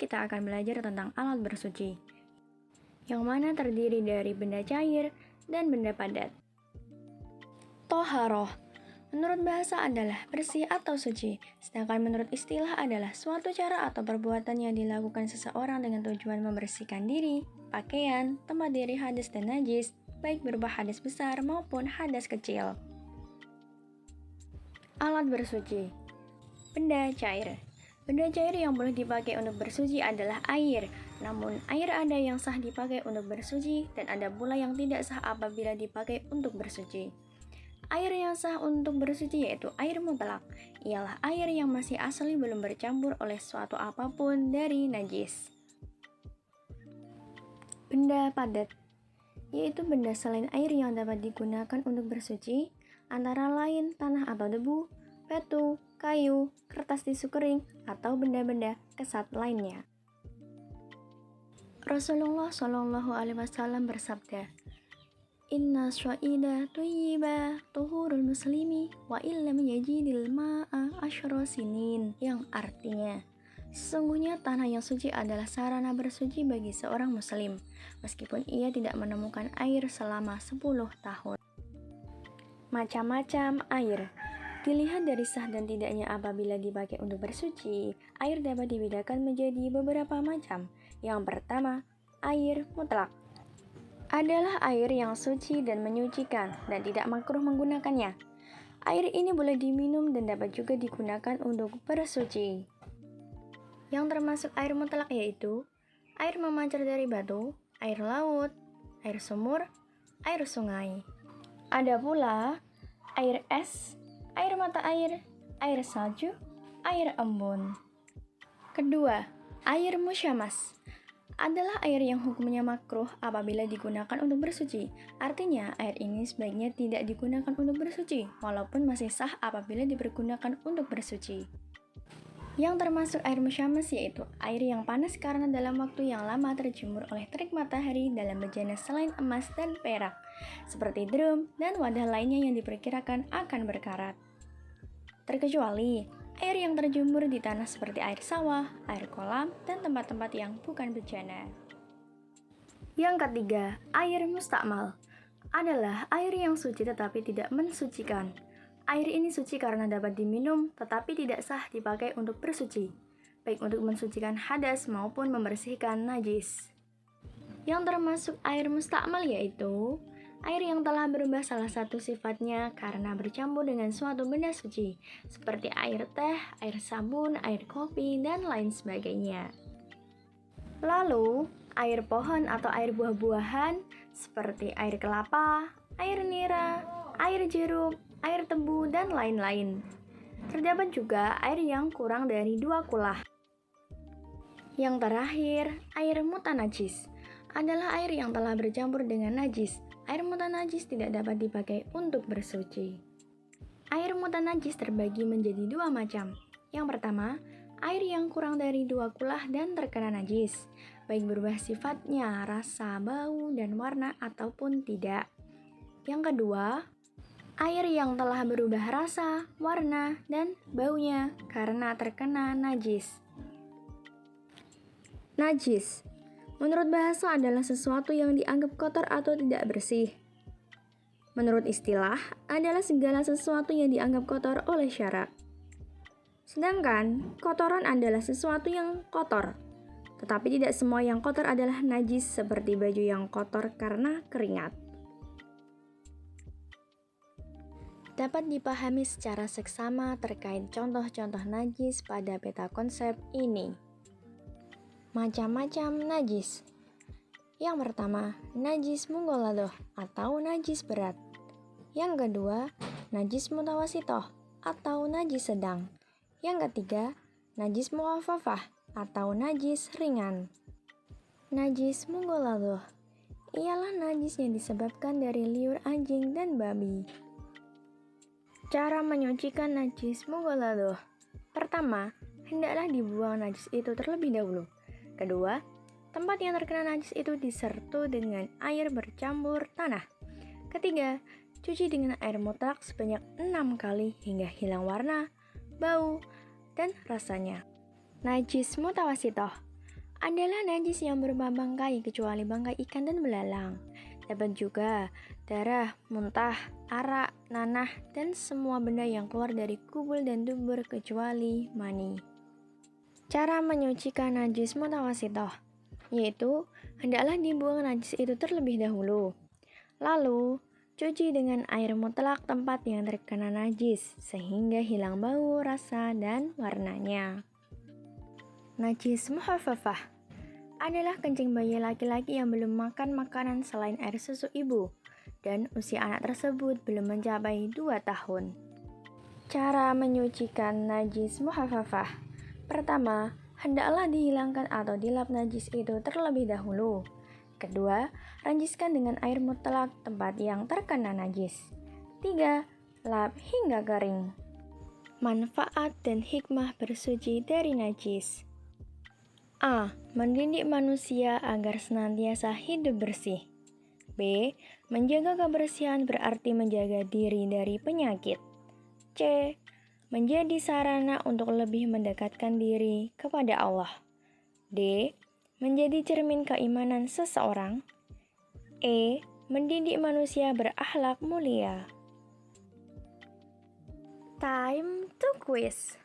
kita akan belajar tentang alat bersuci, yang mana terdiri dari benda cair dan benda padat. Toharoh, menurut bahasa adalah bersih atau suci, sedangkan menurut istilah adalah suatu cara atau perbuatan yang dilakukan seseorang dengan tujuan membersihkan diri, pakaian, tempat diri hadas dan najis, baik berupa hadas besar maupun hadas kecil. Alat bersuci. Benda cair. Benda cair yang boleh dipakai untuk bersuci adalah air. Namun, air ada yang sah dipakai untuk bersuci dan ada pula yang tidak sah apabila dipakai untuk bersuci. Air yang sah untuk bersuci yaitu air mutlak. Ialah air yang masih asli belum bercampur oleh suatu apapun dari najis. Benda padat, yaitu benda selain air yang dapat digunakan untuk bersuci, antara lain tanah atau debu, batu, kayu, kertas tisu kering, atau benda-benda kesat lainnya. Rasulullah Shallallahu Alaihi Wasallam bersabda, Inna sya'ida tuyyiba tuhurul muslimi wa illam yajidil ma'a asyra sinin, yang artinya, sesungguhnya tanah yang suci adalah sarana bersuci bagi seorang muslim, meskipun ia tidak menemukan air selama 10 tahun. Macam-macam air. Dilihat dari sah dan tidaknya apabila dipakai untuk bersuci, air dapat dibedakan menjadi beberapa macam. Yang pertama, air mutlak. Adalah air yang suci dan menyucikan dan tidak makruh menggunakannya. Air ini boleh diminum dan dapat juga digunakan untuk bersuci. Yang termasuk air mutlak yaitu air memancar dari batu, air laut, air sumur, air sungai. Ada pula air es, air mata air salju, air embun. Kedua, air musyamas adalah air yang hukumnya makruh apabila digunakan untuk bersuci. Artinya, air ini sebaiknya tidak digunakan untuk bersuci, walaupun masih sah apabila dipergunakan untuk bersuci. Yang termasuk air musyamas yaitu air yang panas karena dalam waktu yang lama terjemur oleh terik matahari dalam bejana selain emas dan perak, seperti drum dan wadah lainnya yang diperkirakan akan berkarat. Terkecuali air yang terjemur di tanah seperti air sawah, air kolam, dan tempat-tempat yang bukan bejana. Yang ketiga, air mustakmal adalah air yang suci tetapi tidak mensucikan. Air ini suci karena dapat diminum tetapi tidak sah dipakai untuk bersuci, baik untuk mensucikan hadas maupun membersihkan najis. Yang termasuk air mustakmal yaitu air yang telah berubah salah satu sifatnya karena bercampur dengan suatu benda suci, seperti air teh, air sabun, air kopi, dan lain sebagainya. Lalu, air pohon atau air buah-buahan, seperti air kelapa, air nira, air jeruk, air tebu, dan lain-lain. Terdapat juga air yang kurang dari 2 kulah. Yang terakhir, air mutanajis adalah air yang telah bercampur dengan najis. Air mutanajis tidak dapat dipakai untuk bersuci. Air mutanajis terbagi menjadi 2 macam. Yang pertama, air yang kurang dari 2 kulah dan terkena najis, baik berubah sifatnya, rasa, bau, dan warna ataupun tidak. Yang kedua, air yang telah berubah rasa, warna, dan baunya karena terkena najis. Najis, menurut bahasa adalah sesuatu yang dianggap kotor atau tidak bersih. Menurut istilah, adalah segala sesuatu yang dianggap kotor oleh syara. Sedangkan, kotoran adalah sesuatu yang kotor. Tetapi tidak semua yang kotor adalah najis seperti baju yang kotor karena keringat. Dapat dipahami secara seksama terkait contoh-contoh najis pada peta konsep ini. Macam-macam najis. Yang pertama, najis munggoladoh atau najis berat. Yang kedua, najis mutawasitoh atau najis sedang. Yang ketiga, najis mukhafafah atau najis ringan. Najis munggoladoh ialah najis yang disebabkan dari liur anjing dan babi. Cara menyucikan najis munggoladoh. Pertama, hendaklah dibuang najis itu terlebih dahulu. Kedua, tempat yang terkena najis itu disertu dengan air bercampur tanah. Ketiga, cuci dengan air mutlak sebanyak 6 kali hingga hilang warna, bau, dan rasanya. Najis mutawasitoh adalah najis yang berupa bangkai kecuali bangkai ikan dan belalang. Dapat juga darah, muntah, arak, nanah, dan semua benda yang keluar dari kubul dan dubur kecuali mani. Cara menyucikan najis mutawasitoh, yaitu hendaklah dibuang najis itu terlebih dahulu. Lalu, cuci dengan air mutlak tempat yang terkena najis sehingga hilang bau, rasa, dan warnanya. Najis muhafafah adalah kencing bayi laki-laki yang belum makan makanan selain air susu ibu dan usia anak tersebut belum mencapai 2 tahun. Cara menyucikan najis muhafafah. Pertama, hendaklah dihilangkan atau dilap najis itu terlebih dahulu. Kedua, ranjiskan dengan air mutlak tempat yang terkena najis. 3. Lap hingga kering. Manfaat dan hikmah bersuci dari najis. A. Mendidik manusia agar senantiasa hidup bersih. B. Menjaga kebersihan berarti menjaga diri dari penyakit. C. Menjadi sarana untuk lebih mendekatkan diri kepada Allah. D. Menjadi cermin keimanan seseorang. E. Mendidik manusia berakhlak mulia. Time to quiz.